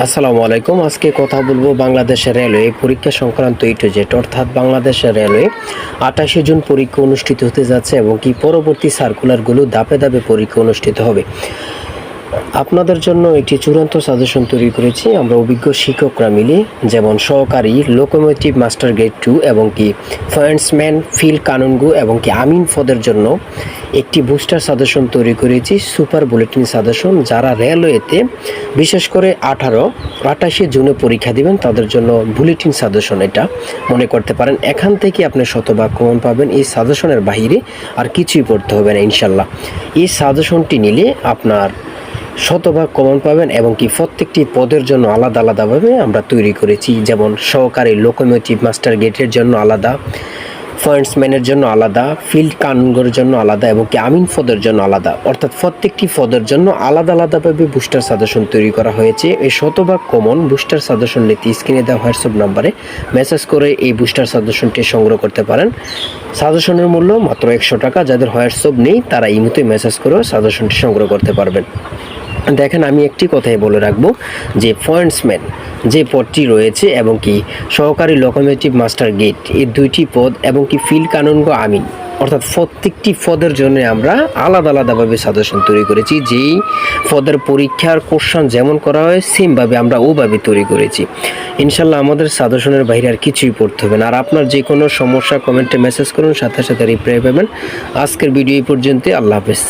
আসসালামু আলাইকুম। আজকে কথা বলবো বাংলাদেশের রেলওয়ে পরীক্ষা সংক্রান্ত A to Z, অর্থাৎ বাংলাদেশের রেলওয়ে 28শে জুন পরীক্ষা অনুষ্ঠিত হতে যাচ্ছে এবং কি পরবর্তী সার্কুলারগুলো ধাপে ধাপে পরীক্ষা অনুষ্ঠিত হবে। আপনাদের জন্য একটি চূড়ান্ত সাজেশন তৈরি করেছি আমরা অভিজ্ঞ শিক্ষকরা মিলে, যেমন সহকারী লোকোমোটিভ মাস্টার গ্রেড 2 এবং কি ফায়ার্সম্যান ফিল্ড কানুনগো এবং কি আমিন পদের জন্য একটি বুস্টার সাজেশন তৈরি করেছি, সুপার বুলেটিন সাজেশন। যারা রেলওয়েতে বিশেষ করে 28শে জুনে পরীক্ষা দিবেন তাদের জন্য বুলেটিন সাজেশন এটা মনে করতে পারেন। এখান থেকে আপনি শতভাগ কমন পাবেন, এই সাজেশনের বাহিরে আর কিছুই পড়তে হবে না ইনশাল্লাহ। এই সাজেশনটি নিলে আপনার শতভাগ কমন পাবেন এবং কি প্রত্যেকটি পদের জন্য আলাদা আলাদাভাবে আমরা তৈরি করেছি, যেমন সহকারী লোকোমোটিভ মাস্টার গেটের জন্য আলাদা, ফায়ার্সম্যানের জন্য আলাদা, ফিল্ড কানুনগোর জন্য আলাদা এবং কি আমিন পদের জন্য আলাদা, অর্থাৎ প্রত্যেকটি পদের জন্য আলাদা আলাদাভাবে বুস্টার সাজেশন তৈরি করা হয়েছে। এই শতভাগ কমন বুস্টার সাজেশন নিতে স্ক্রিনে দেওয়া হোয়াটসঅ্যাপ নাম্বারে মেসেজ করে এই বুস্টার সাজেশনটি সংগ্রহ করতে পারেন। সাজেশনের মূল্য মাত্র 100 টাকা। যাদের হোয়াটসঅ্যাপ নেই তারা ইমোতে মেসেজ করেও সাজেশনটি সংগ্রহ করতে পারবেন। দেখেন, আমি একটি কথাই বলে রাখবো যে ফায়ার্সম্যান যে পদটি রয়েছে এবং কি সহকারী লোকোমোটিভ মাস্টার গেট, এই দুইটি পদ এবং কি ফিল্ড কানুনগো আমিন, অর্থাৎ প্রত্যেকটি পদের জন্য আমরা আলাদা আলাদাভাবে সাজেশন তৈরি করেছি। যেই পদের পরীক্ষার কোশ্চেন যেমন করা হয় সেমভাবে আমরা ওভাবে তৈরি করেছি। ইনশাল্লাহ আমাদের সাজেশনের বাইরে আর কিছুই পড়তে হবে না। আর আপনার যে কোনো সমস্যা কমেন্টে মেসেজ করুন, সাথে সাথে রিপ্লাই পাবেন। আজকের ভিডিও এই পর্যন্ত। আল্লাহ হাফেজ।